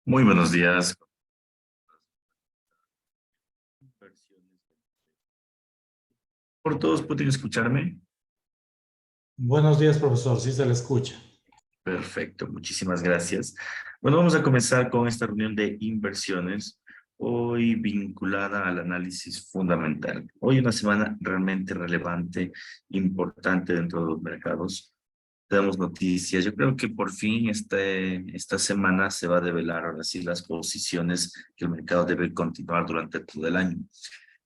Muy buenos días. ¿Por todos pueden escucharme? Buenos días, profesor. Sí se le escucha. Perfecto, muchísimas gracias. Bueno, vamos a comenzar con esta reunión de inversiones, hoy vinculada al análisis fundamental. Hoy una semana realmente relevante, importante dentro de los mercados. Tenemos noticias. Yo creo que por fin esta semana se va a develar ahora sí las posiciones que el mercado debe continuar durante todo el año.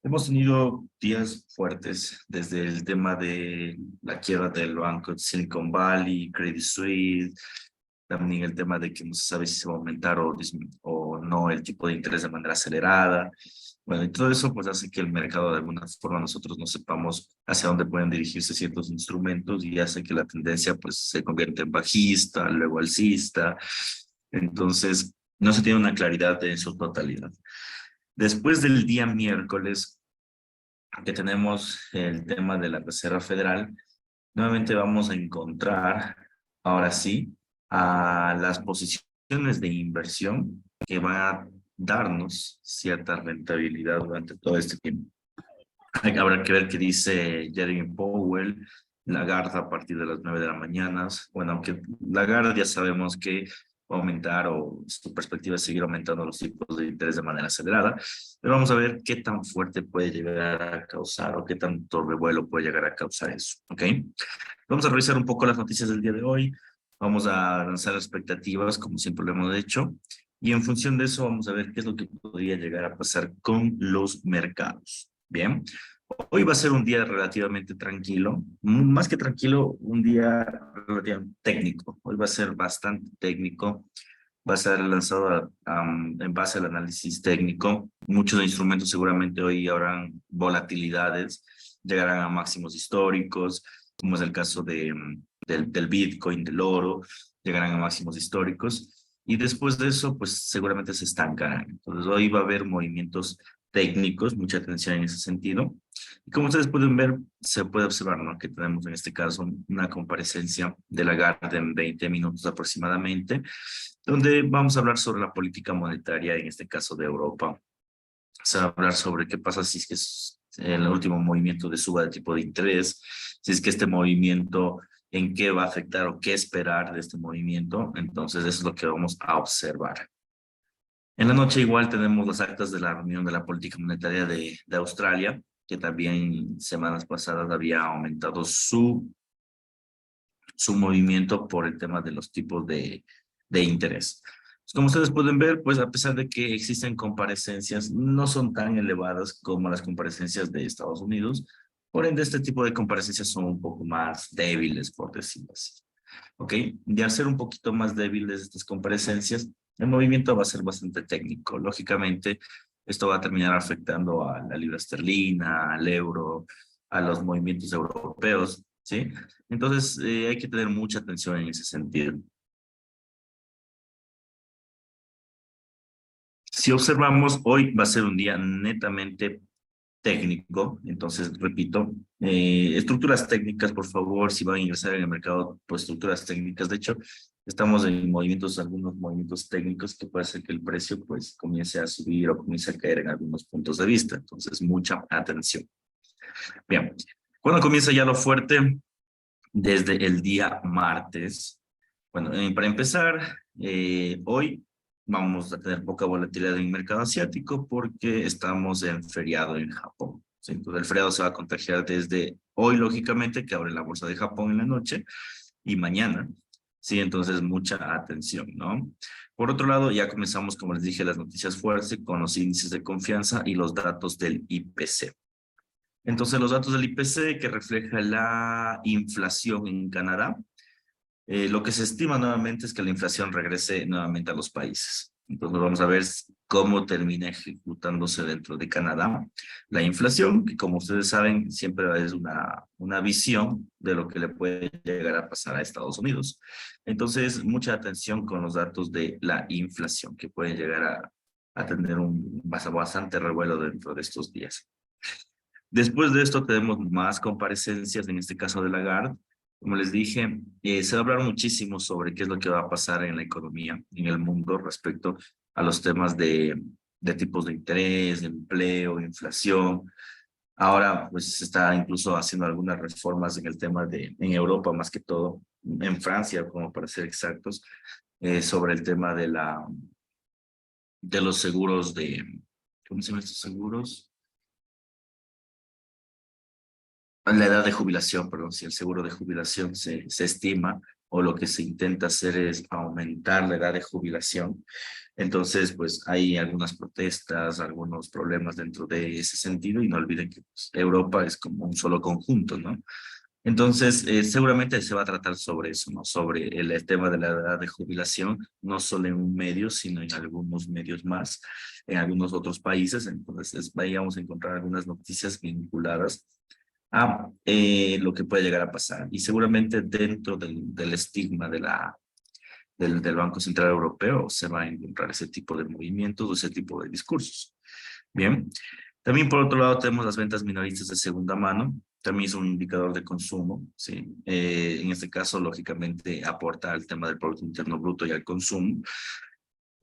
Hemos tenido días fuertes desde el tema de la quiebra del banco de Silicon Valley, Credit Suisse, también el tema de que no se sabe si se va a aumentar o no el tipo de interés de manera acelerada. Bueno, y todo eso pues hace que el mercado de alguna forma nosotros no sepamos hacia dónde pueden dirigirse ciertos instrumentos y hace que la tendencia pues se convierta en bajista, luego alcista. Entonces, no se tiene una claridad en su totalidad. Después del día miércoles, que tenemos el tema de la Reserva Federal, nuevamente vamos a encontrar, ahora sí, a las posiciones de inversión que van a darnos cierta rentabilidad durante todo este tiempo. Habrá que ver qué dice Jeremy Powell, Lagarde a partir de las 9 de la mañana. Bueno, aunque Lagarde ya sabemos que va a aumentar o su perspectiva es seguir aumentando los tipos de interés de manera acelerada, pero vamos a ver qué tan fuerte puede llegar a causar o qué tanto revuelo puede llegar a causar eso, ¿ok? Vamos a revisar un poco las noticias del día de hoy, vamos a lanzar expectativas como siempre lo hemos hecho y en función de eso vamos a ver qué es lo que podría llegar a pasar con los mercados. Bien, hoy va a ser un día relativamente tranquilo, más que tranquilo, un día relativamente técnico. Hoy va a ser bastante técnico, va a ser lanzado en base al análisis técnico. Muchos instrumentos seguramente hoy habrán volatilidades, llegarán a máximos históricos, como es el caso del Bitcoin, del oro, llegarán a máximos históricos. Y después de eso, pues seguramente se estancarán. Entonces hoy va a haber movimientos técnicos, mucha atención en ese sentido. Y como ustedes pueden ver, se puede observar, ¿no?, que tenemos en este caso una comparecencia de Lagarde en 20 minutos aproximadamente, donde vamos a hablar sobre la política monetaria, en este caso de Europa. Se va a hablar sobre qué pasa si es que es el último movimiento de suba de tipo de interés, si es que este movimiento, en qué va a afectar o qué esperar de este movimiento. Entonces, eso es lo que vamos a observar. En la noche igual tenemos las actas de la reunión de la política monetaria de Australia, que también semanas pasadas había aumentado su movimiento por el tema de los tipos de interés. Pues, como ustedes pueden ver, pues a pesar de que existen comparecencias, no son tan elevadas como las comparecencias de Estados Unidos. Por ende, este tipo de comparecencias son un poco más débiles, por decirlo así. ¿Ok? De al ser un poquito más débiles estas comparecencias, el movimiento va a ser bastante técnico. Lógicamente, esto va a terminar afectando a la libra esterlina, al euro, a los movimientos europeos, ¿sí? Entonces, hay que tener mucha atención en ese sentido. Si observamos, hoy va a ser un día netamente técnico, entonces, repito, estructuras técnicas, por favor, si van a ingresar en el mercado, pues estructuras técnicas. De hecho, estamos en movimientos, algunos movimientos técnicos que puede hacer que el precio pues comience a subir o comience a caer en algunos puntos de vista. Entonces, mucha atención. Bien, ¿cuándo comienza ya lo fuerte? Desde el día martes. Bueno, para empezar, hoy vamos a tener poca volatilidad en el mercado asiático porque estamos en feriado en Japón. ¿Sí? Entonces el feriado se va a contagiar desde hoy, lógicamente, que abre la bolsa de Japón en la noche, y mañana. Sí, entonces mucha atención, ¿no? Por otro lado, ya comenzamos, como les dije, las noticias fuertes con los índices de confianza y los datos del IPC. Entonces, los datos del IPC que refleja la inflación en Canadá, lo que se estima nuevamente es que la inflación regrese nuevamente a los países. Entonces vamos a ver cómo termina ejecutándose dentro de Canadá la inflación, que como ustedes saben siempre es una visión de lo que le puede llegar a pasar a Estados Unidos. Entonces mucha atención con los datos de la inflación, que pueden llegar a tener un bastante revuelo dentro de estos días. Después de esto tenemos más comparecencias, en este caso de Lagarde. Como les dije, se va a hablar muchísimo sobre qué es lo que va a pasar en la economía, en el mundo, respecto a los temas de tipos de interés, de empleo, inflación. Ahora, pues se está incluso haciendo algunas reformas en el tema en Europa, más que todo, en Francia, como para ser exactos, sobre el tema de los seguros ¿cómo se llaman estos seguros? La edad de jubilación, perdón, si el seguro de jubilación se estima o lo que se intenta hacer es aumentar la edad de jubilación. Entonces, pues hay algunas protestas, algunos problemas dentro de ese sentido y no olviden que pues, Europa es como un solo conjunto, ¿no? Entonces, seguramente se va a tratar sobre eso, ¿no? Sobre el tema de la edad de jubilación, no solo en un medio, sino en algunos medios más, en algunos otros países. Entonces, vayamos a encontrar algunas noticias vinculadas a lo que puede llegar a pasar. Y seguramente dentro del estigma del Banco Central Europeo se va a encontrar ese tipo de movimientos o ese tipo de discursos. Bien. También por otro lado tenemos las ventas minoristas de segunda mano. También es un indicador de consumo, ¿sí? En este caso, lógicamente, aporta al tema del Producto Interno Bruto y al consumo.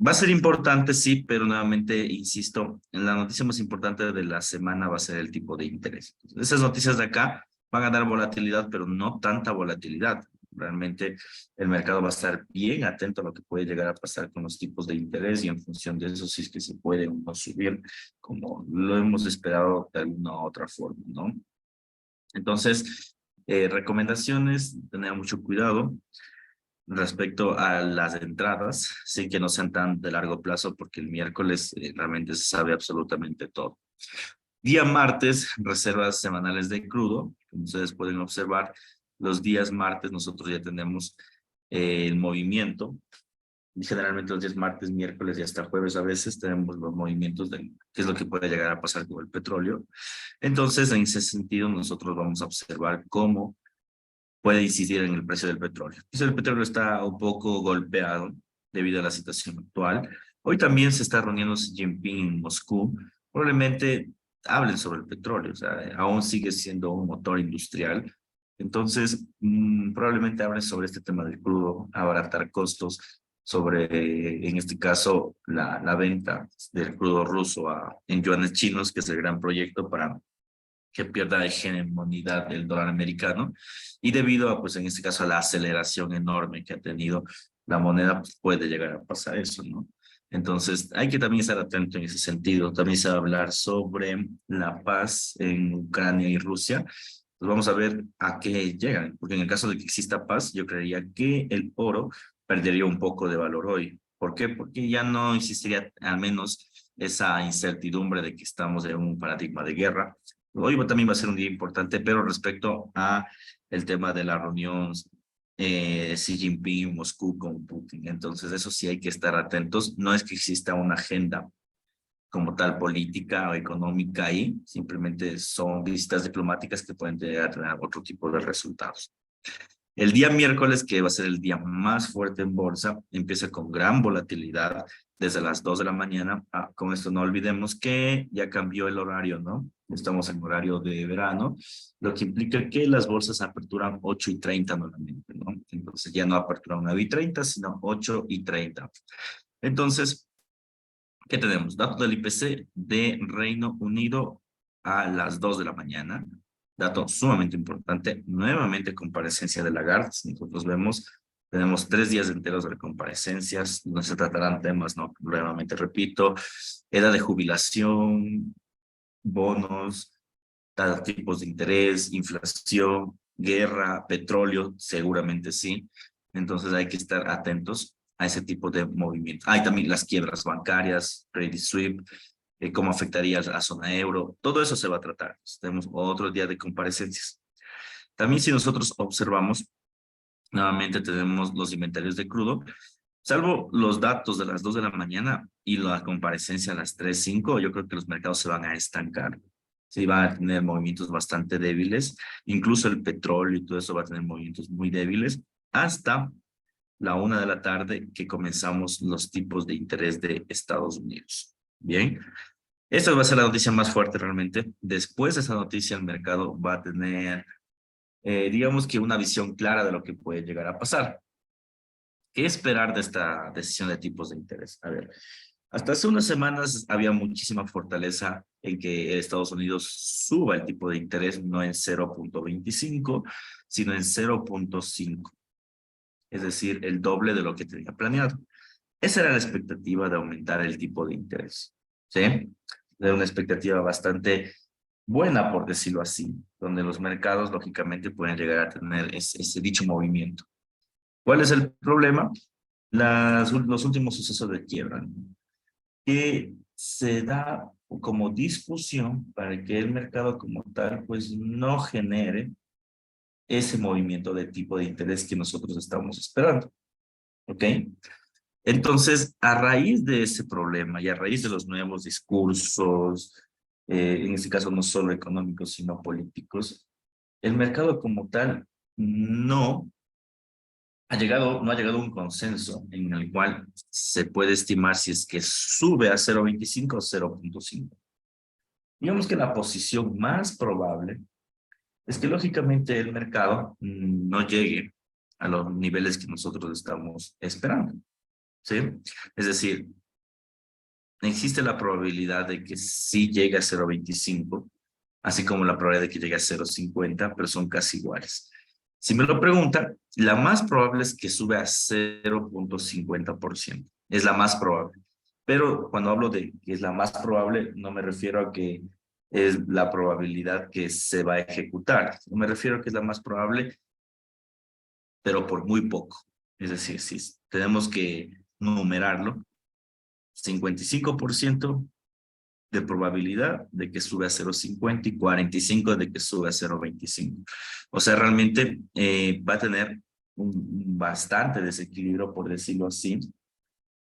Va a ser importante, sí, pero nuevamente, insisto, en la noticia más importante de la semana va a ser el tipo de interés. Esas noticias de acá van a dar volatilidad, pero no tanta volatilidad. Realmente el mercado va a estar bien atento a lo que puede llegar a pasar con los tipos de interés y en función de eso, si es que se puede o no subir, como lo hemos esperado de alguna u otra forma, ¿no? Entonces, recomendaciones, tener mucho cuidado respecto a las entradas, sí que no sean tan de largo plazo porque el miércoles realmente se sabe absolutamente todo. Día martes, reservas semanales de crudo. Como ustedes pueden observar, los días martes nosotros ya tenemos el movimiento. Y generalmente los días martes, miércoles y hasta jueves a veces tenemos los movimientos de qué es lo que puede llegar a pasar con el petróleo. Entonces, en ese sentido, nosotros vamos a observar cómo puede incidir en el precio del petróleo. El precio del petróleo está un poco golpeado debido a la situación actual. Hoy también se está reuniendo Xi Jinping en Moscú. Probablemente hablen sobre el petróleo, o sea, aún sigue siendo un motor industrial. Entonces, probablemente hablen sobre este tema del crudo, abaratar costos sobre, en este caso, la venta del crudo ruso en yuanes chinos, que es el gran proyecto para que pierda hegemonidad del dólar americano y debido a, pues en este caso, a la aceleración enorme que ha tenido la moneda, pues puede llegar a pasar eso, ¿no? Entonces, hay que también estar atento en ese sentido. También se va a hablar sobre la paz en Ucrania y Rusia. Pues vamos a ver a qué llegan, porque en el caso de que exista paz, yo creería que el oro perdería un poco de valor hoy. ¿Por qué? Porque ya no existiría al menos esa incertidumbre de que estamos en un paradigma de guerra. Hoy también va a ser un día importante, pero respecto a el tema de la reunión Xi Jinping, Moscú con Putin. Entonces, eso sí hay que estar atentos. No es que exista una agenda como tal política o económica ahí, simplemente son visitas diplomáticas que pueden llegar a tener otro tipo de resultados. El día miércoles, que va a ser el día más fuerte en bolsa, empieza con gran volatilidad desde las 2 de la mañana. Con esto no olvidemos que ya cambió el horario, ¿no? Estamos en horario de verano, lo que implica que las bolsas aperturan 8:30 normalmente, ¿no? Entonces ya no aperturan 9:30, sino 8:30. Entonces, ¿qué tenemos? Datos del IPC de Reino Unido a las 2 de la mañana. Dato sumamente importante. Nuevamente comparecencia de Lagarde. Nosotros vemos, tenemos 3 días enteros de comparecencias, donde se tratarán temas, ¿no? Nuevamente repito, edad de jubilación, bonos, tipos de interés, inflación, guerra, petróleo, seguramente sí. Entonces hay que estar atentos a ese tipo de movimientos. Hay también las quiebras bancarias, Credit Suisse, cómo afectaría a zona euro. Todo eso se va a tratar. Tenemos otro día de comparecencias. También si nosotros observamos, nuevamente tenemos los inventarios de crudo, salvo los datos de las 2 de la mañana y la comparecencia a las 3, 5, yo creo que los mercados se van a estancar. Sí, van a tener movimientos bastante débiles, incluso el petróleo y todo eso va a tener movimientos muy débiles, hasta la 1 de la tarde que comenzamos los tipos de interés de Estados Unidos. Bien, esta va a ser la noticia más fuerte realmente. Después de esa noticia, el mercado va a tener, digamos que una visión clara de lo que puede llegar a pasar. ¿Qué esperar de esta decisión de tipos de interés? A ver, Hasta hace unas semanas había muchísima fortaleza en que Estados Unidos suba el tipo de interés no en 0,25, sino en 0,5, es decir, el doble de lo que tenía planeado. Esa era la expectativa de aumentar el tipo de interés, ¿sí? Era una expectativa bastante buena, por decirlo así, donde los mercados lógicamente pueden llegar a tener ese dicho movimiento. ¿Cuál es el problema? Los últimos sucesos de quiebra, ¿no? Que se da como discusión para que el mercado como tal pues no genere ese movimiento de tipo de interés que nosotros estamos esperando, ¿ok? Entonces, a raíz de ese problema y a raíz de los nuevos discursos, en este caso no solo económicos, sino políticos, el mercado como tal no no ha llegado a un consenso en el cual se puede estimar si es que sube a 0,25 o 0,5. Digamos que la posición más probable es que lógicamente el mercado no llegue a los niveles que nosotros estamos esperando, ¿sí? Es decir, existe la probabilidad de que sí llegue a 0,25, así como la probabilidad de que llegue a 0,50, pero son casi iguales. Si me lo preguntan, la más probable es que sube a 0,50%. Es la más probable. Pero cuando hablo de que es la más probable, no me refiero a que es la probabilidad que se va a ejecutar. No me refiero a que es la más probable, pero por muy poco. Es decir, si tenemos que numerarlo, 55% de probabilidad de que sube a 0,50 y 45 de que sube a 0,25. O sea, realmente va a tener un bastante desequilibrio, por decirlo así,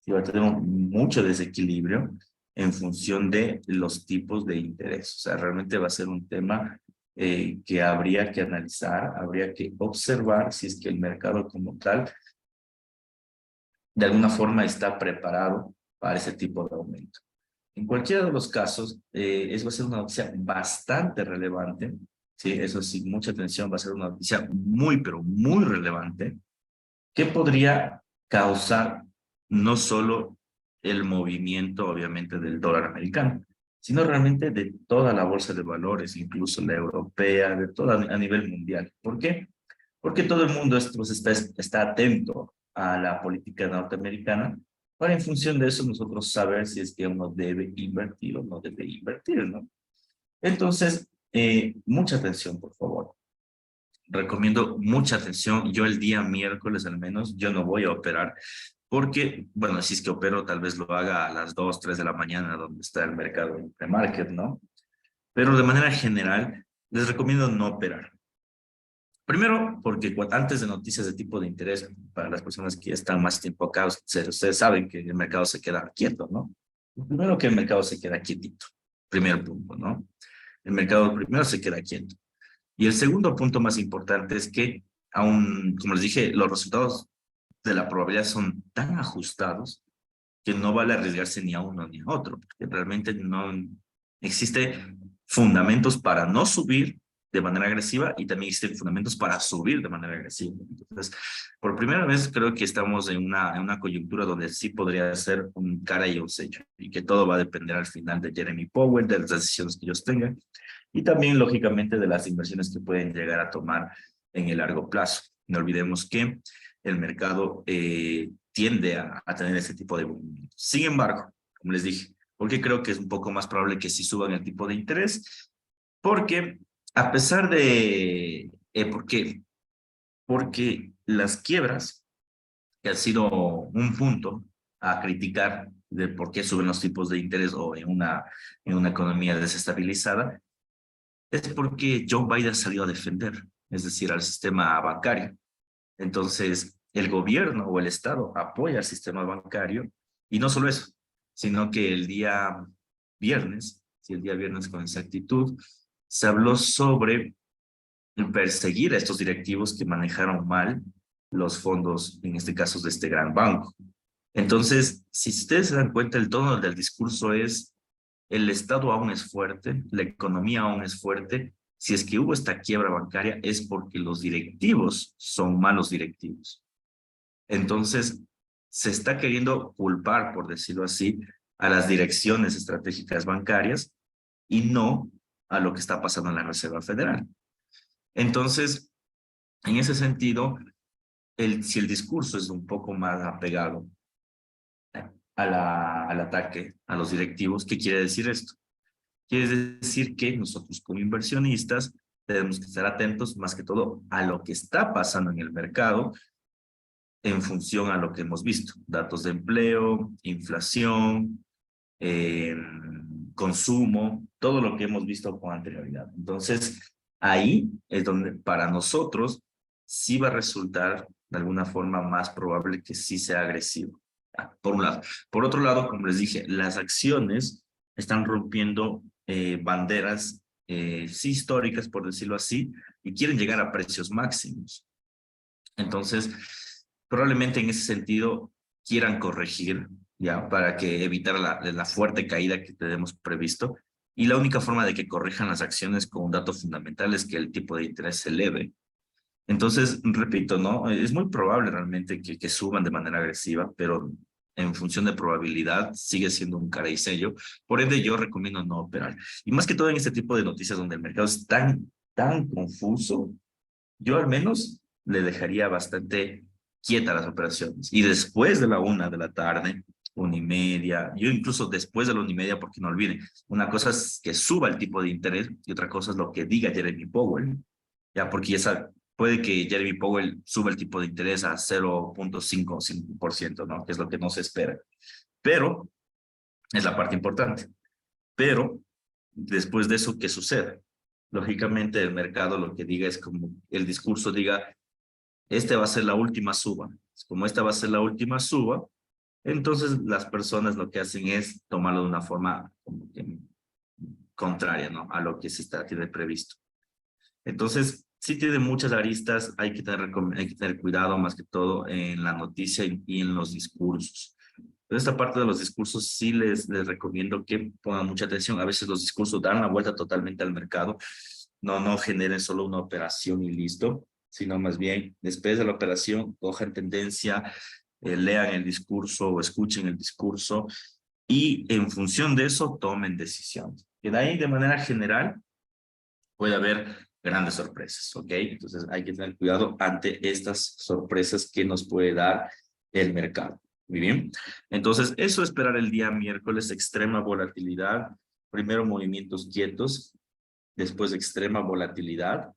y va a tener mucho desequilibrio en función de los tipos de interés. O sea, realmente va a ser un tema que habría que analizar, habría que observar si es que el mercado como tal de alguna forma está preparado para ese tipo de aumento. En cualquiera de los casos, eso va a ser una noticia bastante relevante, ¿sí? Eso sí, mucha atención, va a ser una noticia muy, pero muy relevante, que podría causar no solo el movimiento, obviamente, del dólar americano, sino realmente de toda la bolsa de valores, incluso la europea, de toda a nivel mundial. ¿Por qué? Porque todo el mundo pues, está atento a la política norteamericana para en función de eso nosotros saber si es que uno debe invertir o no debe invertir, ¿no? Entonces, mucha atención, por favor. Recomiendo mucha atención. Yo el día miércoles al menos, yo no voy a operar porque, bueno, si es que opero, tal vez lo haga a las 2, 3 de la mañana, donde está el mercado en pre-market, ¿no? Pero de manera general, les recomiendo no operar. Primero, porque antes de noticias de tipo de interés, para las personas que están más tiempo acá, ustedes saben que el mercado se queda quieto, ¿no? Primero que el mercado se queda quietito. Primer punto, ¿no? El mercado primero se queda quieto. Y el segundo punto más importante es que, aún, como les dije, los resultados de la probabilidad son tan ajustados que no vale arriesgarse ni a uno ni a otro, porque realmente no existe fundamentos para no subir de manera agresiva y también existen fundamentos para subir de manera agresiva. Entonces, por primera vez creo que estamos en una coyuntura donde sí podría ser un cara y un sello y que todo va a depender al final de Jeremy Powell, de las decisiones que ellos tengan y también, lógicamente, de las inversiones que pueden llegar a tomar en el largo plazo. No olvidemos que el mercado tiende a tener ese tipo de movimientos. Sin embargo, como les dije, porque creo que es un poco más probable que sí suban el tipo de interés, porque a pesar de... ¿por qué? Porque las quiebras, que han sido un punto a criticar de por qué suben los tipos de interés o en una economía desestabilizada, es porque Joe Biden salió a defender, es decir, al sistema bancario. Entonces, el gobierno o el Estado apoya al sistema bancario y no solo eso, sino que el día viernes, si el día viernes con exactitud, se habló sobre perseguir a estos directivos que manejaron mal los fondos, en este caso de este gran banco. Entonces, si ustedes se dan cuenta, el tono del discurso es el Estado aún es fuerte, la economía aún es fuerte. Si es que hubo esta quiebra bancaria es porque los directivos son malos directivos. Entonces, se está queriendo culpar, por decirlo así, a las direcciones estratégicas bancarias y no a lo que está pasando en la Reserva Federal. Entonces, en ese sentido, si el discurso es un poco más apegado al ataque a los directivos, ¿qué quiere decir esto? Quiere decir que nosotros como inversionistas tenemos que estar atentos más que todo a lo que está pasando en el mercado en función a lo que hemos visto, datos de empleo, inflación, eh, consumo, todo lo que hemos visto con anterioridad. Entonces, ahí es donde para nosotros sí va a resultar de alguna forma más probable que sí sea agresivo. Por un lado. Por otro lado, como les dije, las acciones están rompiendo banderas sí históricas, por decirlo así, y quieren llegar a precios máximos. Entonces, probablemente en ese sentido quieran corregir, ya, para que evitar la fuerte caída que tenemos previsto. Y la única forma de que corrijan las acciones con un dato fundamental es que el tipo de interés se eleve. Entonces, repito, ¿no? Es muy probable realmente que suban de manera agresiva, pero en función de probabilidad sigue siendo un cara y sello. Por ende, yo recomiendo no operar. Y más que todo en este tipo de noticias donde el mercado es tan confuso, yo al menos le dejaría bastante quieta las operaciones. Y después de la 1 de la tarde, 1:30, yo incluso después de la 1:30, porque no olviden, una cosa es que suba el tipo de interés y otra cosa es lo que diga Jeremy Powell. Ya, porque puede que Jeremy Powell suba el tipo de interés a 0.55%, ¿no? Que es lo que no se espera. Pero, es la parte importante. Pero, después de eso, ¿qué sucede? Lógicamente, el mercado lo que diga es como el discurso diga, esta va a ser la última suba. Como esta va a ser la última suba, entonces las personas lo que hacen es tomarlo de una forma como que contraria, ¿no? A lo que tiene previsto. Entonces, sí tiene muchas aristas, hay que tener cuidado más que todo en la noticia y en los discursos. Entonces, esta parte de los discursos sí les recomiendo que pongan mucha atención. A veces los discursos dan la vuelta totalmente al mercado, no generen solo una operación y listo, sino más bien después de la operación cojan tendencia, lean el discurso o escuchen el discurso y en función de eso tomen decisiones. Y de ahí, de manera general, puede haber grandes sorpresas, ¿ok? Entonces hay que tener cuidado ante estas sorpresas que nos puede dar el mercado. Muy bien. Entonces, eso esperar el día miércoles, extrema volatilidad, primero movimientos quietos, después extrema volatilidad,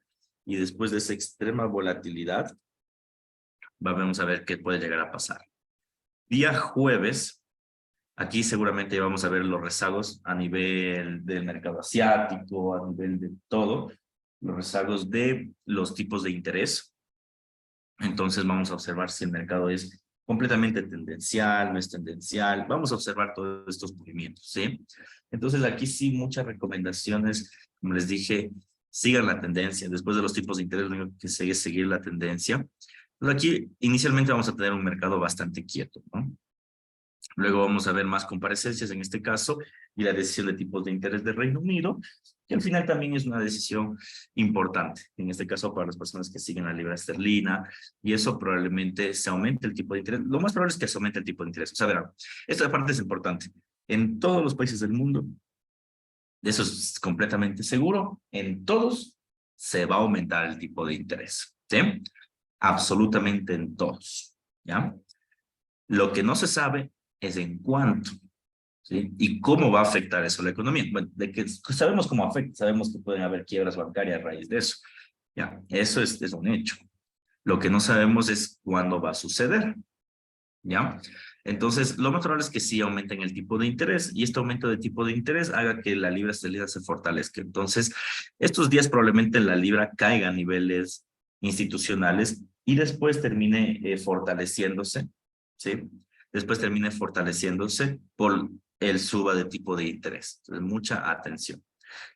y después de esa extrema volatilidad, vamos a ver qué puede llegar a pasar. Día jueves, aquí seguramente vamos a ver los rezagos a nivel del mercado asiático, a nivel de todo, los rezagos de los tipos de interés. Entonces vamos a observar si el mercado es completamente tendencial, no es tendencial. Vamos a observar todos estos movimientos, ¿sí? Entonces aquí sí muchas recomendaciones, como les dije, sigan la tendencia. Después de los tipos de interés, lo único que sigue es seguir la tendencia. Pues aquí inicialmente vamos a tener un mercado bastante quieto, ¿no? Luego vamos a ver más comparecencias en este caso y la decisión de tipos de interés del Reino Unido, que al final también es una decisión importante, en este caso para las personas que siguen la libra esterlina, y eso probablemente se aumente el tipo de interés. Lo más probable es que se aumente el tipo de interés. O sea, verán, esta parte es importante. En todos los países del mundo, eso es completamente seguro, en todos se va a aumentar el tipo de interés, ¿sí? Absolutamente en todos, ¿ya? Lo que no se sabe es en cuánto, ¿sí? Y cómo va a afectar eso a la economía. Bueno, de que sabemos cómo afecta, sabemos que pueden haber quiebras bancarias a raíz de eso. Ya, eso es un hecho. Lo que no sabemos es cuándo va a suceder, ¿ya? Entonces, lo más probable es que sí aumenten el tipo de interés y este aumento de tipo de interés haga que la libra esterlina se fortalezca. Entonces, estos días probablemente la libra caiga a niveles institucionales y después termine fortaleciéndose, ¿sí? Después termine fortaleciéndose por el suba de tipo de interés. Entonces, mucha atención.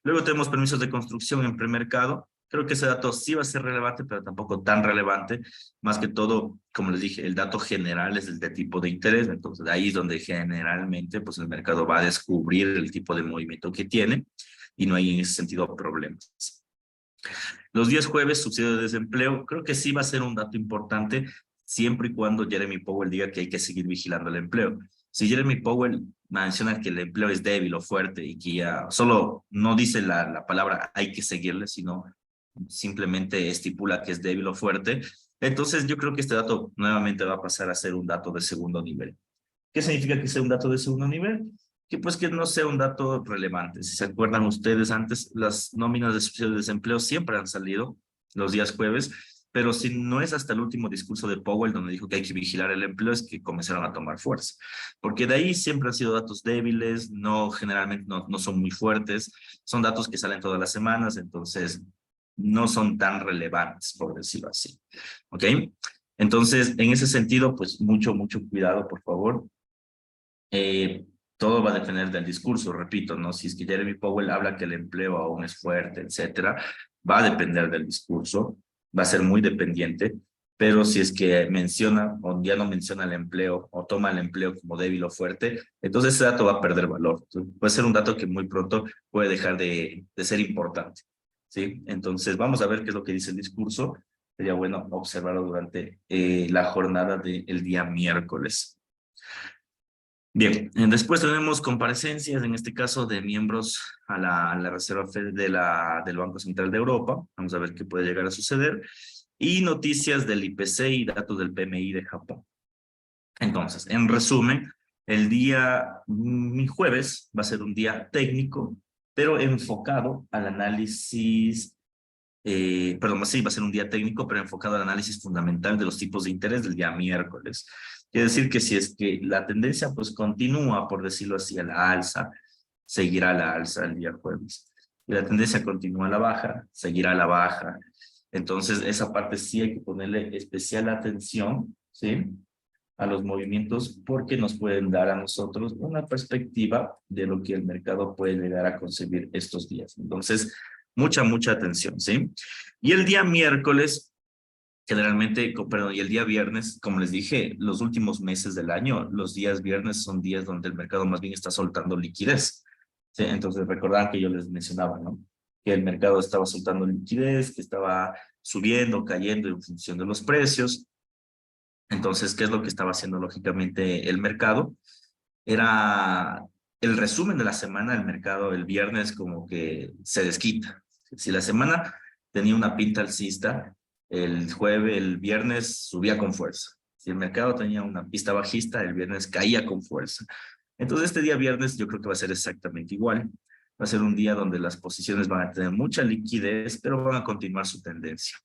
Luego tenemos permisos de construcción en premercado. Creo que ese dato sí va a ser relevante, pero tampoco tan relevante. Más que todo, como les dije, el dato general es el de tipo de interés. Entonces, de ahí es donde generalmente pues, el mercado va a descubrir el tipo de movimiento que tiene y no hay en ese sentido problemas. Los días jueves, subsidio de desempleo, creo que sí va a ser un dato importante siempre y cuando Jeremy Powell diga que hay que seguir vigilando el empleo. Si Jeremy Powell menciona que el empleo es débil o fuerte y que ya solo no dice la palabra hay que seguirle, sino simplemente estipula que es débil o fuerte, entonces yo creo que este dato nuevamente va a pasar a ser un dato de segundo nivel. ¿Qué significa que sea un dato de segundo nivel? Que pues que no sea un dato relevante. Si se acuerdan ustedes, antes las nóminas de subsidio de desempleo siempre han salido los días jueves, pero si no es hasta el último discurso de Powell donde dijo que hay que vigilar el empleo, es que comenzaron a tomar fuerza. Porque de ahí siempre han sido datos débiles, no generalmente no son muy fuertes, son datos que salen todas las semanas, entonces no son tan relevantes, por decirlo así. ¿Ok? Entonces, en ese sentido, pues mucho cuidado, por favor. Todo va a depender del discurso, repito, ¿no? Si es que Jeremy Powell habla que el empleo aún es fuerte, etcétera, va a depender del discurso, va a ser muy dependiente, pero si es que menciona o ya no menciona el empleo o toma el empleo como débil o fuerte, entonces ese dato va a perder valor. Puede ser un dato que muy pronto puede dejar de ser importante, ¿sí? Entonces vamos a ver qué es lo que dice el discurso. Sería bueno observarlo durante la jornada del día miércoles. Bien, después tenemos comparecencias, en este caso de miembros a la Reserva Fed del Banco Central de Europa. Vamos a ver qué puede llegar a suceder. Y noticias del IPC y datos del PMI de Japón. Entonces, en resumen, el día jueves va a ser un día técnico, pero enfocado al análisis perdón, sí, va a ser un día técnico, pero enfocado al análisis fundamental de los tipos de interés del día miércoles. Quiere decir que si es que la tendencia pues continúa, por decirlo así, a la alza, seguirá a la alza el día jueves. Y la tendencia continúa a la baja, seguirá a la baja. Entonces, esa parte sí hay que ponerle especial atención, ¿sí? A los movimientos porque nos pueden dar a nosotros una perspectiva de lo que el mercado puede llegar a concebir estos días. Entonces, mucha atención, ¿sí? Y el día miércoles, generalmente, perdón, y el día viernes, como les dije, los últimos meses del año, los días viernes son días donde el mercado más bien está soltando liquidez, ¿sí? Entonces, recordar que yo les mencionaba, ¿no? Que el mercado estaba soltando liquidez, que estaba subiendo, cayendo en función de los precios. Entonces, ¿qué es lo que estaba haciendo lógicamente el mercado? Era el resumen de la semana, el mercado el viernes como que se desquita. Si la semana tenía una pinta alcista, el viernes subía con fuerza. Si el mercado tenía una pista bajista, el viernes caía con fuerza. Entonces este día viernes yo creo que va a ser exactamente igual. Va a ser un día donde las posiciones van a tener mucha liquidez, pero van a continuar su tendencia.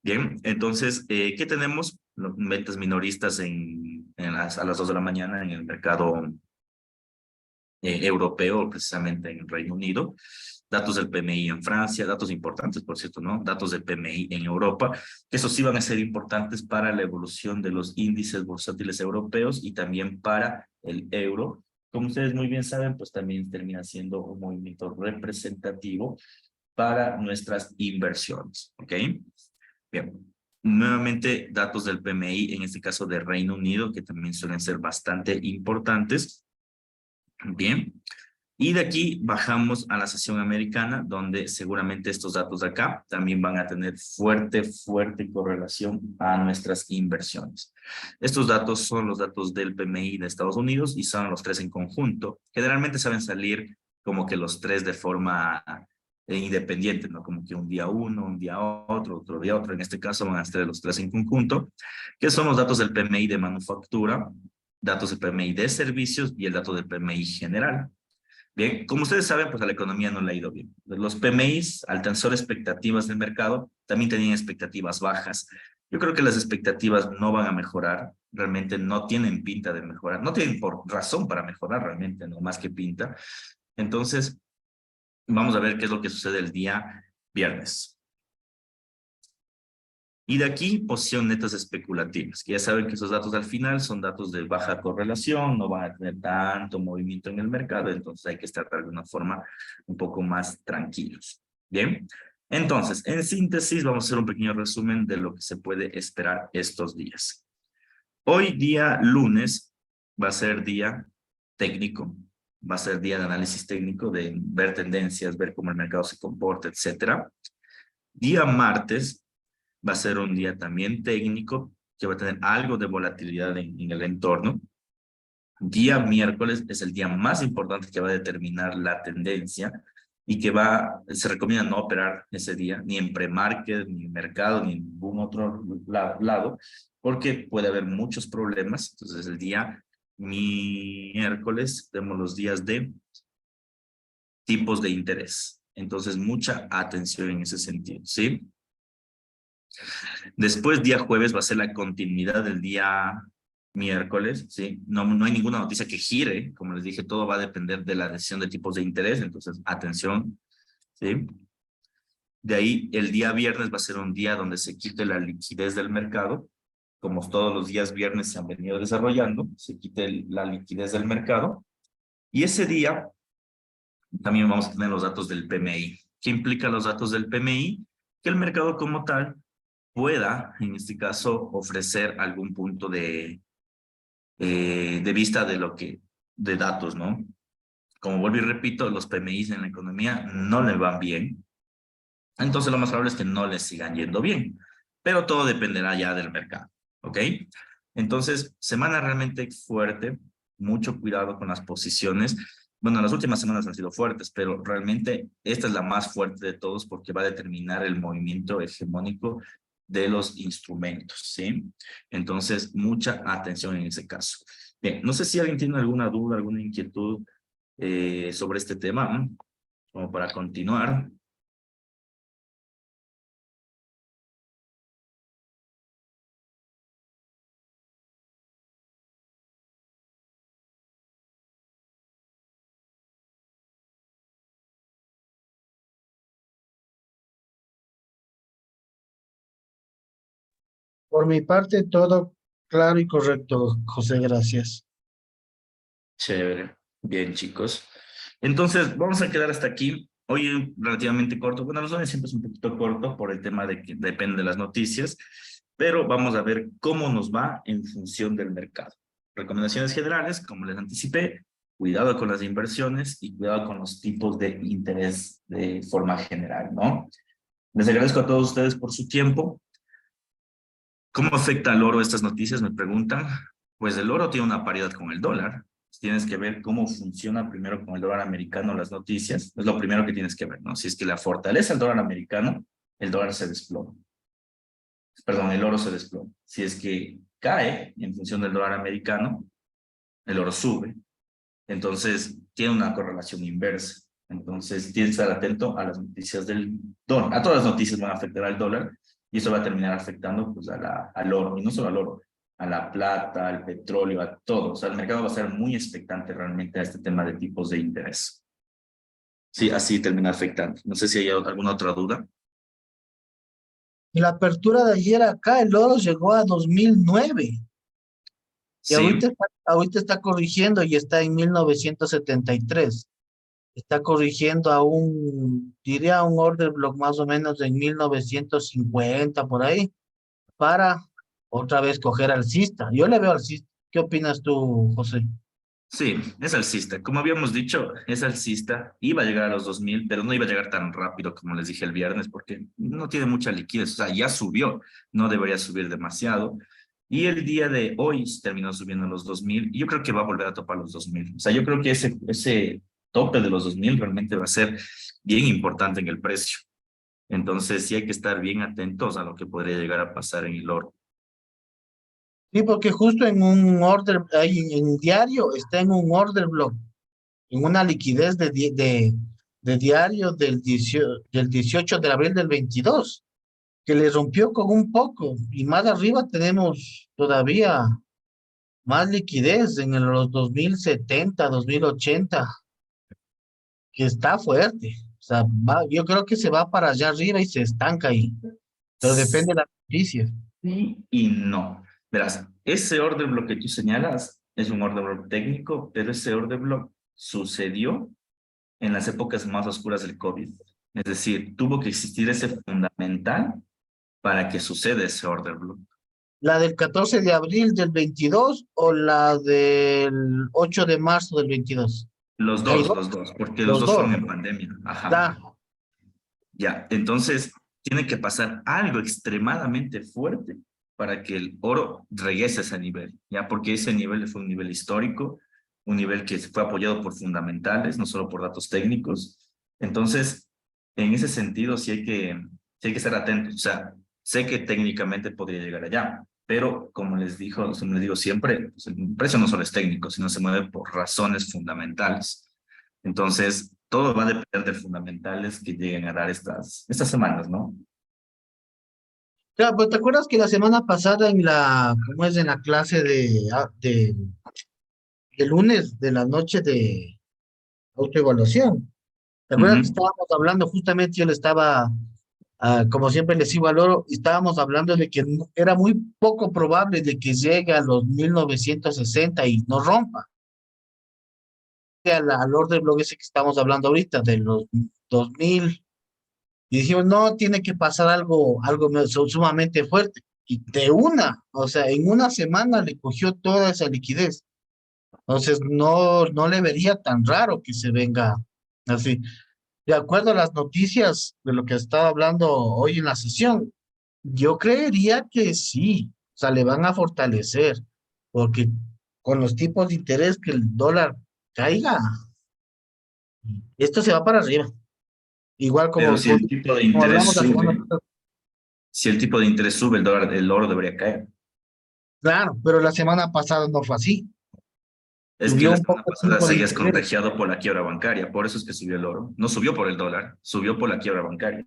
Bien, entonces, ¿qué tenemos? Ventas minoristas a las 2 de la mañana en el mercado europeo, precisamente en el Reino Unido. Datos del PMI en Francia, datos importantes, por cierto, ¿no? Datos del PMI en Europa, que esos sí van a ser importantes para la evolución de los índices bursátiles europeos y también para el euro. Como ustedes muy bien saben, pues también termina siendo un movimiento representativo para nuestras inversiones, ¿ok? Bien, nuevamente datos del PMI, en este caso de Reino Unido, que también suelen ser bastante importantes. Bien, y de aquí bajamos a la sesión americana, donde seguramente estos datos de acá también van a tener fuerte correlación a nuestras inversiones. Estos datos son los datos del PMI de Estados Unidos y son los tres en conjunto. Generalmente saben salir como que los tres de forma independiente, ¿no? Como que un día uno, un día otro día otro. En este caso van a estar los tres en conjunto, que son los datos del PMI de manufactura, datos del PMI de servicios y el dato del PMI general. Bien, como ustedes saben, pues a la economía no le ha ido bien. Los PMIs, al tensor expectativas del mercado, también tenían expectativas bajas. Yo creo que las expectativas no van a mejorar, realmente no tienen pinta de mejorar, no tienen por razón para mejorar realmente, no más que pinta. Entonces, vamos a ver qué es lo que sucede el día viernes. Y de aquí, posición netas especulativas, que ya saben que esos datos al final son datos de baja correlación, no van a tener tanto movimiento en el mercado, entonces hay que estar de alguna forma un poco más tranquilos. Bien, entonces, en síntesis, vamos a hacer un pequeño resumen de lo que se puede esperar estos días. Hoy día lunes va a ser día técnico, va a ser día de análisis técnico, de ver tendencias, ver cómo el mercado se comporta, etcétera. Día martes va a ser un día también técnico, que va a tener algo de volatilidad en el entorno. Día miércoles es el día más importante que va a determinar la tendencia y que se recomienda no operar ese día, ni en premarket, ni en mercado, ni en ningún otro lado, porque puede haber muchos problemas. Entonces, el día miércoles tenemos los días de tipos de interés. Entonces, mucha atención en ese sentido, ¿sí? Después, día jueves va a ser la continuidad del día miércoles, ¿sí? No hay ninguna noticia que gire, como les dije, todo va a depender de la decisión de tipos de interés, entonces, atención, ¿sí? De ahí, el día viernes va a ser un día donde se quite la liquidez del mercado, como todos los días viernes se han venido desarrollando, se quite la liquidez del mercado, y ese día también vamos a tener los datos del PMI. ¿Qué implica los datos del PMI? Que el mercado como tal pueda, en este caso, ofrecer algún punto de vista de datos, ¿no? Como vuelvo y repito, los PMIs en la economía no le van bien, entonces lo más probable es que no les sigan yendo bien, pero todo dependerá ya del mercado, ¿ok? Entonces, semana realmente fuerte, mucho cuidado con las posiciones. Bueno, las últimas semanas han sido fuertes, pero realmente esta es la más fuerte de todos porque va a determinar el movimiento hegemónico de los instrumentos, ¿sí? Entonces, mucha atención en ese caso. Bien, no sé si alguien tiene alguna duda, alguna inquietud sobre este tema, ¿no? Como para continuar. Por mi parte, todo claro y correcto, José, gracias. Chévere. Bien, chicos. Entonces, vamos a quedar hasta aquí. Hoy relativamente corto. Bueno, los lunes siempre es un poquito corto por el tema de que depende de las noticias, pero vamos a ver cómo nos va en función del mercado. Recomendaciones generales, como les anticipé, cuidado con las inversiones y cuidado con los tipos de interés de forma general, ¿no? Les agradezco a todos ustedes por su tiempo. ¿Cómo afecta al oro estas noticias? Me preguntan. Pues el oro tiene una paridad con el dólar. Tienes que ver cómo funciona primero con el dólar americano las noticias. Es lo primero que tienes que ver, ¿no? Si es que la fortaleza el dólar americano, el dólar se desploma. Perdón, el oro se desploma. Si es que cae en función del dólar americano, el oro sube. Entonces, tiene una correlación inversa. Entonces, tienes que estar atento a las noticias del dólar. A todas las noticias van a afectar al dólar y eso va a terminar afectando pues, al oro, y no solo al oro, a la plata, al petróleo, a todo. O sea, el mercado va a ser muy expectante realmente a este tema de tipos de interés. Sí, así termina afectando. No sé si hay alguna otra duda. Y la apertura de ayer acá, el oro llegó a 2009 y Sí, ahorita está corrigiendo y está en 1973. Está corrigiendo diría un order block más o menos en 1950 por ahí, para otra vez coger alcista. Yo le veo alcista. ¿Qué opinas tú, José? sí, es alcista. Como habíamos dicho, es alcista. Iba a llegar a los 2000, pero no iba a llegar tan rápido como les dije el viernes, porque no tiene mucha liquidez. O sea, ya subió, no debería subir demasiado. Y el día de hoy terminó subiendo a los 2000 y yo creo que va a volver a topar los 2000. O sea, yo creo que ese tope de los 2000 realmente va a ser bien importante en el precio. Entonces, sí hay que estar bien atentos a lo que podría llegar a pasar en el oro. Sí, porque justo en un order, ahí en diario, está en un order block, en una liquidez de diario del 18 de abril del 22, que le rompió con un poco. Y más arriba tenemos todavía más liquidez en los 2070, 2080, que está fuerte. O sea, yo creo que se va para allá arriba y se estanca ahí, pero depende de la noticia. Sí y no. Verás, ese order block que tú señalas es un order block técnico, pero ese order block sucedió en las épocas más oscuras del COVID. Es decir, tuvo que existir ese fundamental para que suceda ese order block. ¿La del 14 de abril del 22 o la del 8 de marzo del 22? Hay dos, Los dos, porque los los dos fueron dos. en pandemia. Ajá. Da. Ya, entonces tiene que pasar algo extremadamente fuerte para que el oro regrese a ese nivel, ya, porque ese nivel fue un nivel histórico un nivel que fue apoyado por fundamentales, no solo por datos técnicos. Entonces, en ese sentido, sí hay que estar atentos. O sea, sé que técnicamente podría llegar allá, pero como como les digo siempre, pues el precio no solo es técnico, sino se mueve por razones fundamentales. Entonces, todo va a depender de fundamentales que lleguen a dar estas semanas, ¿no? Claro, pues te acuerdas que la semana pasada ¿cómo es? En la clase de lunes de la noche de autoevaluación. ¿Te acuerdas que Ujú. estábamos hablando? Justamente yo le estaba, como siempre les iba al oro, y estábamos hablando de que era muy poco probable de que llegue a los 1960 y no rompa. Al orden bloque ese que estamos hablando ahorita, de los 2000, y dijimos, no, tiene que pasar algo sumamente fuerte. Y de una, o sea, en una semana le cogió toda esa liquidez. Entonces, no le vería tan raro que se venga así. De acuerdo a las noticias de lo que estaba hablando hoy en la sesión, yo creería que sí, o sea, le van a fortalecer, porque con los tipos de interés que el dólar caiga, esto se va para arriba. Igual Pero como, si el tipo de como interés hablamos la semana sube, pasada. si el tipo de interés sube, el oro debería caer. Claro, pero la semana pasada no fue así. Es que Subió la un semana poco el pasada tipo de seguías interés. contagiado por la quiebra bancaria, por eso es que subió el oro. No subió por el dólar, subió por la quiebra bancaria.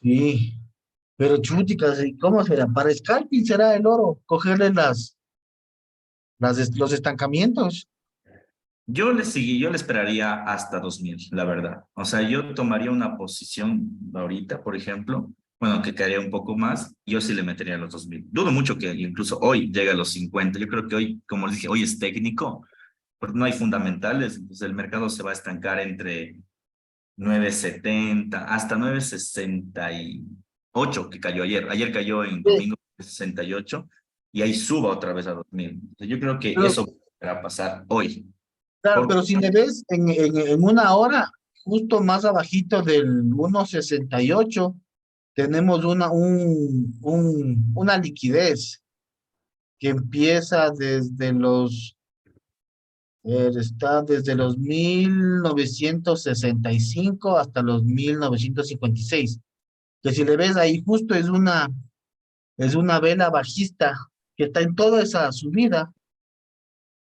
Sí, pero chúticas, ¿y cómo será? Para scalping será el oro, cogerle los estancamientos. Yo le esperaría hasta 2000, la verdad. O sea, yo tomaría una posición ahorita, por ejemplo, bueno, que caería un poco más, yo sí le metería a los 2000. Dudo mucho que incluso hoy llegue a los 50. Yo creo que hoy, como les dije, hoy es técnico, porque no hay fundamentales, entonces el mercado se va a estancar entre 9.70 hasta 9.68 que cayó ayer. Ayer cayó en Sí, domingo 68 y ahí suba otra vez a 2000. Entonces, yo creo que pero, eso va a pasar hoy. claro, Por, pero si le ves en una hora, justo más abajito del 1,68, tenemos una liquidez que empieza está desde los 1965 hasta los 1956. Que si le ves ahí, justo es una vela bajista que está en toda esa subida.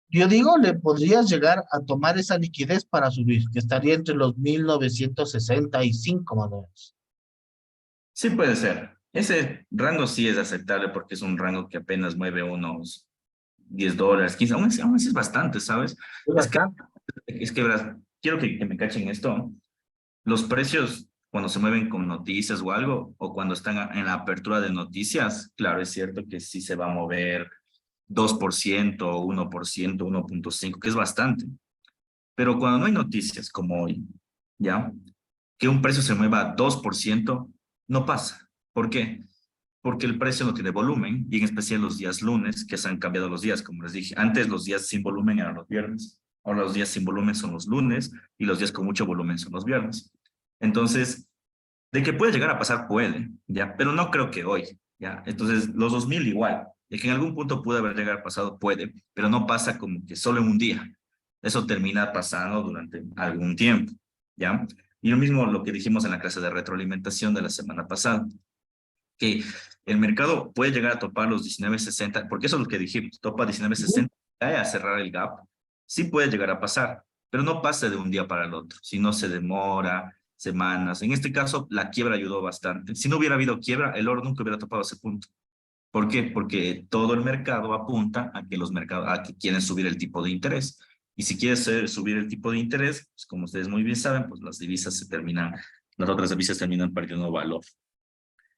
Yo digo, le podrías llegar a tomar esa liquidez para subir, que estaría entre los 1965 más o menos. sí puede ser. Ese rango sí es aceptable porque es un rango que apenas mueve unos $10, 15, aún así es bastante, ¿sabes? Es Es que, bastante. es que verás, quiero que me cachen esto. Los precios cuando se mueven con noticias o algo, o cuando están en la apertura de noticias, claro, es cierto que sí se va a mover 2%, 1%, 1.5, que es bastante. Pero cuando no hay noticias como hoy, ¿ya? Que un precio se mueva 2%, no pasa. ¿Por qué? Porque el precio no tiene volumen, y en especial los días lunes, que se han cambiado los días, como les dije. Antes los días sin volumen eran los viernes, ahora los días sin volumen son los lunes, y los días con mucho volumen son los viernes. Entonces, de que puede llegar a pasar, puede, ¿ya? Pero no creo que hoy, ¿ya? Entonces, los 2000 igual, de que en algún punto puede haber llegado a pasado, puede, pero no pasa como que solo en un día. Eso termina pasando durante algún tiempo, ¿ya? Y lo mismo lo que dijimos en la clase de retroalimentación de la semana pasada, que el mercado puede llegar a topar los 19.60, porque eso es lo que dijimos, topa 19.60, cae a cerrar el gap, sí puede llegar a pasar, pero no pasa de un día para el otro, si no se demora semanas. En este caso, la quiebra ayudó bastante. Si no hubiera habido quiebra, el oro nunca hubiera topado ese punto. ¿Por qué? Porque todo el mercado apunta a que a que quieren subir el tipo de interés. Y si quieres subir el tipo de interés, pues como ustedes muy bien saben, pues las otras divisas terminan perdiendo valor.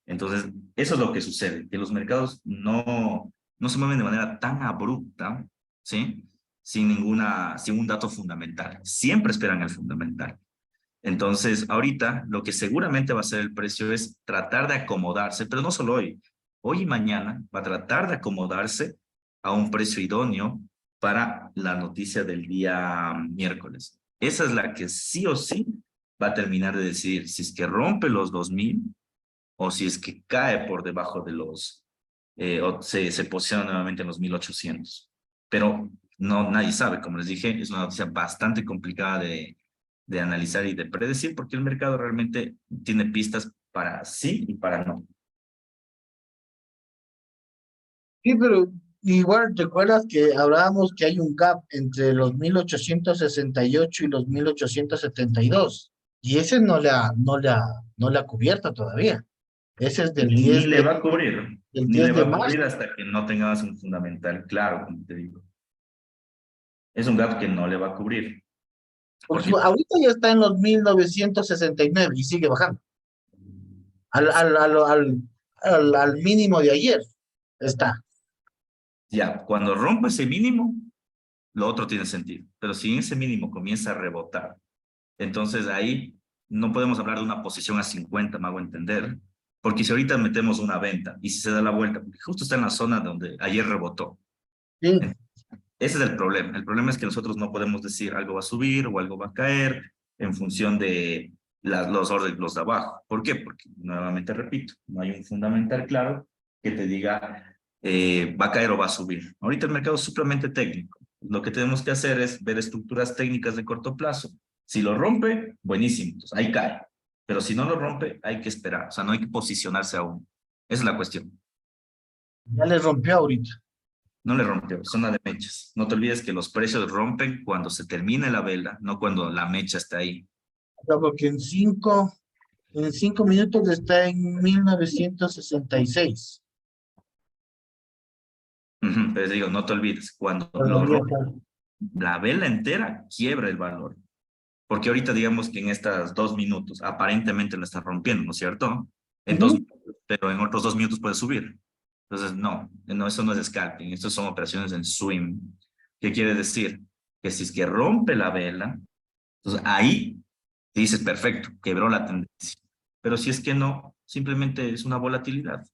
Entonces, eso es lo que sucede, que los mercados no se mueven de manera tan abrupta, ¿sí? Sin un dato fundamental. Siempre esperan el fundamental. Entonces, ahorita lo que seguramente va a hacer el precio es tratar de acomodarse, pero no solo hoy. Hoy y mañana va a tratar de acomodarse a un precio idóneo para la noticia del día miércoles. Esa es la que sí o sí va a terminar de decidir si es que rompe los 2000 o si es que cae por debajo de o se posiciona nuevamente en los 1800. Pero No, nadie sabe, como les dije, es una noticia bastante complicada de analizar y de predecir, porque el mercado realmente tiene pistas para sí y para no. Sí, pero igual recuerdas que hablábamos que hay un gap entre los 1868 y los 1872, y ese no le ha cubierto todavía. Ese es del Ni 10 le va a cubrir, del ni le 10 va de a marzo. cubrir hasta que no tengamos un fundamental claro, como te digo. Es un gap que no le va a cubrir, Porque porque ahorita ya está en los 1969 y sigue bajando al, al, al, al, al mínimo de ayer. Está. ya, cuando rompa ese mínimo, lo otro tiene sentido. Pero si en ese mínimo comienza a rebotar, entonces ahí no podemos hablar de una posición a 50, me hago entender. Porque si ahorita metemos una venta y si se da la vuelta, porque justo está en la zona donde ayer rebotó. Sí, Ese es el problema. El problema es que nosotros no podemos decir algo va a subir o algo va a caer en función de los órdenes, los de abajo. ¿Por qué? Porque, nuevamente repito, no hay un fundamental claro que te diga va a caer o va a subir. Ahorita el mercado es supremamente técnico. Lo que tenemos que hacer es ver estructuras técnicas de corto plazo. Si lo rompe, buenísimo, entonces ahí cae. Pero si no lo rompe, hay que esperar. O sea, no hay que posicionarse aún. Esa es la cuestión. ya le rompió ahorita. No le rompió, zona de mechas. No te olvides que los precios rompen cuando se termine la vela, no cuando la mecha está ahí. O sea, porque en 5 minutos está en 1966. Ujú, pero te digo, no te olvides, cuando lo Todavía rompe está. la vela entera, quiebra el valor. Porque ahorita digamos que en estos 2 minutos aparentemente lo está rompiendo, ¿no es cierto? En dos, Ujú. pero en otros 2 minutos puede subir. Entonces, no, no, eso no es scalping, estas son operaciones en swing. ¿Qué quiere decir? Que si es que rompe la vela, entonces ahí dices, perfecto, quebró la tendencia. Pero si es que no, simplemente es una volatilidad.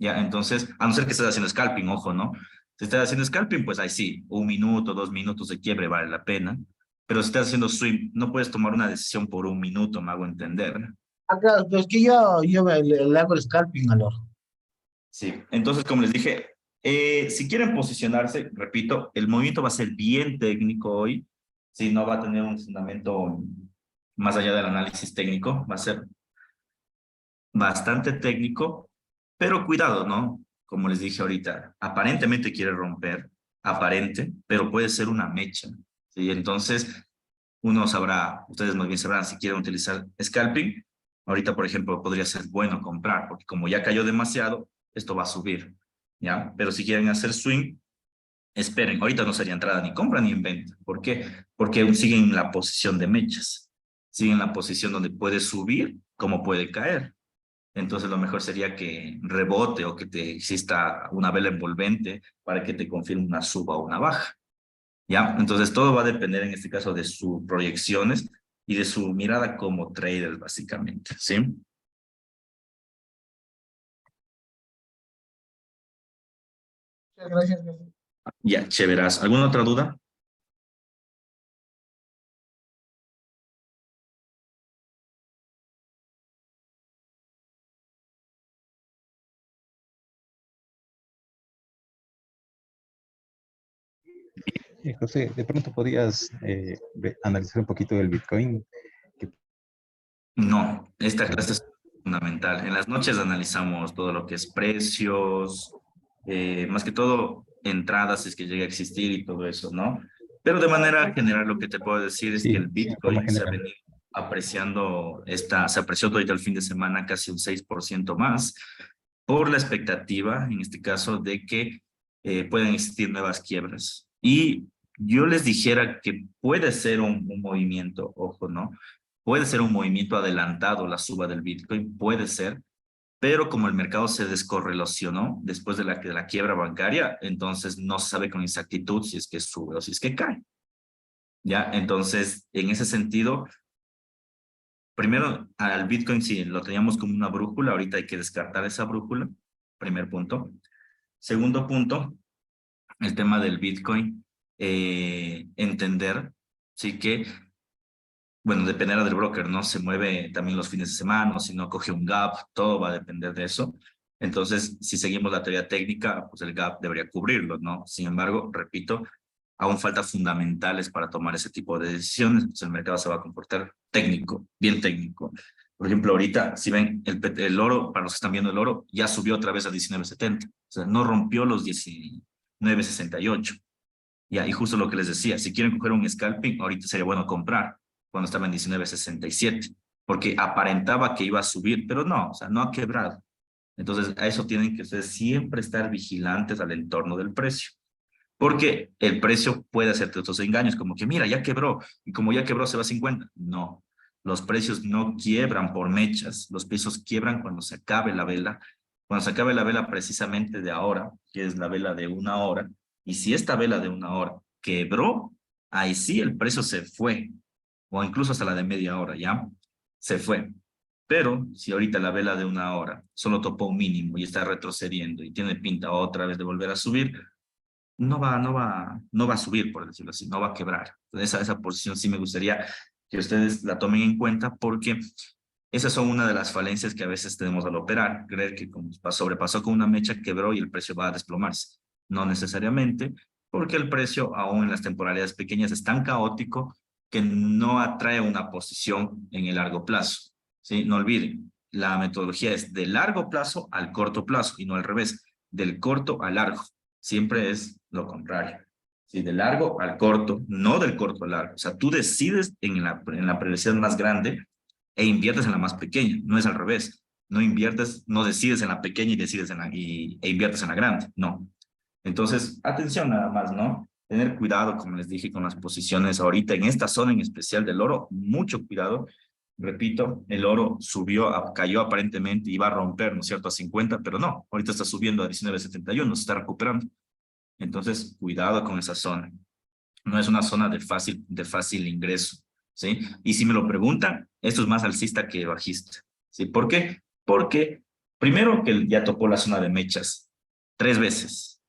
Ya, entonces, a no ser que estés haciendo scalping, ojo, ¿no? Si estás haciendo scalping, pues ahí sí, 1 minuto, 2 minutos de quiebre vale la pena. Pero si estás haciendo swing, no puedes tomar una decisión por 1 minuto, me hago entender. Acá, es que yo le hago el scalping al oro. Sí, entonces, como les dije, si quieren posicionarse, repito, el movimiento va a ser bien técnico hoy, si no va a tener un fundamento más allá del análisis técnico, va a ser bastante técnico, pero cuidado, ¿no? Como les dije ahorita, aparentemente quiere romper, aparente, pero puede ser una mecha, ¿sí? Entonces, uno sabrá, ustedes más bien sabrán si quieren utilizar scalping. Ahorita, por ejemplo, podría ser bueno comprar, porque como ya cayó demasiado, esto va a subir, ¿ya? Pero si quieren hacer swing, esperen, ahorita no sería entrada ni compra ni en venta. ¿Por qué? Porque siguen la posición de mechas, siguen la posición donde puede subir como puede caer. Entonces lo mejor sería que rebote o que te exista una vela envolvente para que te confirme una suba o una baja. ¿Ya? Entonces todo va a depender en este caso de sus proyecciones y de su mirada como trader, básicamente, ¿sí? Muchas gracias. Ya, chéveras. ¿Alguna otra duda? José, de pronto podías analizar un poquito del Bitcoin. Que- No, esta clase es fundamental. En las noches analizamos todo lo que es precios, más que todo entradas, si es que llega a existir y todo eso, ¿no? Pero de manera general lo que te puedo decir es que Sí, el en forma Bitcoin se ha general. venido apreciando, se apreció todo el fin de semana casi un 6% más por la expectativa, en este caso, de que pueden existir nuevas quiebras. Y yo les dijera que puede ser un movimiento, ojo, ¿no? Puede ser un movimiento adelantado la suba del Bitcoin, puede ser, pero como el mercado se descorrelacionó después de la quiebra bancaria, entonces no se sabe con exactitud si es que sube o si es que cae. ¿Ya? Entonces, en ese sentido, primero al Bitcoin sí lo teníamos como una brújula, ahorita hay que descartar esa brújula, primer punto. Segundo punto, el tema del Bitcoin, entender, sí que bueno, dependerá del broker, ¿no? Se mueve también los fines de semana, o si no coge un gap, todo va a depender de eso. Entonces, si seguimos la teoría técnica, pues el gap debería cubrirlo, ¿no? Sin embargo, repito, aún falta fundamentales para tomar ese tipo de decisiones, entonces el mercado se va a comportar técnico, bien técnico. Por ejemplo, ahorita, si ven, el oro, para los que están viendo el oro, ya subió otra vez a 19.70, o sea, no rompió los 19.68. Ya, y justo lo que les decía, si quieren coger un scalping, ahorita sería bueno comprar, cuando estaba en 19.67, porque aparentaba que iba a subir, pero no, o sea, no ha quebrado. Entonces, a eso tienen que ustedes siempre estar vigilantes al entorno del precio. Porque el precio puede hacerte otros engaños, como que mira, ya quebró, y como ya quebró se va a 50. No, los precios no quiebran por mechas, los precios quiebran cuando se acabe la vela, cuando se acabe la vela precisamente de ahora, que es la vela de 1 hora, y si esta vela de 1 hora quebró, ahí sí el precio se fue, o incluso hasta la de media hora, ¿ya? Se fue. Pero si ahorita la vela de 1 hora solo topó un mínimo y está retrocediendo y tiene pinta otra vez de volver a subir, no va a subir, por decirlo así, no va a quebrar. Entonces, esa posición sí me gustaría que ustedes la tomen en cuenta porque esas son una de las falencias que a veces tenemos al operar. Creer que como sobrepasó con una mecha, quebró y el precio va a desplomarse. No necesariamente, porque el precio, aún en las temporalidades pequeñas, es tan caótico que no atrae una posición en el largo plazo. ¿Sí? No olviden, la metodología es de largo plazo al corto plazo y no al revés, del corto al largo. Siempre es lo contrario. Sí, de largo al corto, no del corto al largo. O sea, tú decides en la periodicidad más grande e inviertes en la más pequeña, no es al revés. No inviertes, no decides en la pequeña y decides e inviertes en la grande, no. Entonces, atención nada más, ¿no? Tener cuidado, como les dije, con las posiciones ahorita en esta zona en especial del oro, mucho cuidado. Repito, el oro subió, cayó aparentemente y iba a romper, ¿no es cierto?, a 50, pero no, ahorita está subiendo a 19.71, se está recuperando. Entonces, cuidado con esa zona. No es una zona de fácil ingreso, ¿sí? Y si me lo preguntan, esto es más alcista que bajista, ¿sí? ¿Por qué? Porque primero que ya tocó la zona de mechas 3 veces,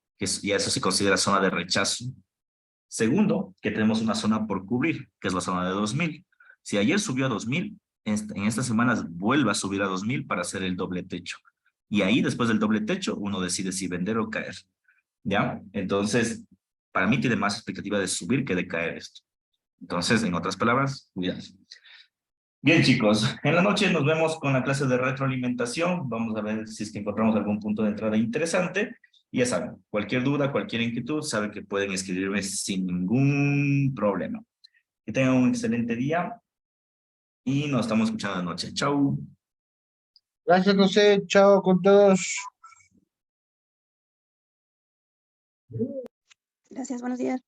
y eso se considera zona de rechazo. Segundo, que tenemos una zona por cubrir, que es la zona de 2000. Si ayer subió a 2000, en estas semanas vuelve a subir a 2000 para hacer el doble techo. Y ahí, después del doble techo, uno decide si vender o caer. ¿Ya? Entonces, para mí tiene más expectativa de subir que de caer esto. Entonces, en otras palabras, cuidado. Bien, chicos, en la noche nos vemos con la clase de retroalimentación. Vamos a ver si es que encontramos algún punto de entrada interesante. Y ya saben, cualquier duda, cualquier inquietud, saben que pueden escribirme sin ningún problema. Que tengan un excelente día y nos estamos escuchando de noche. Chau. Gracias, José. Chao con todos. Gracias, buenos días.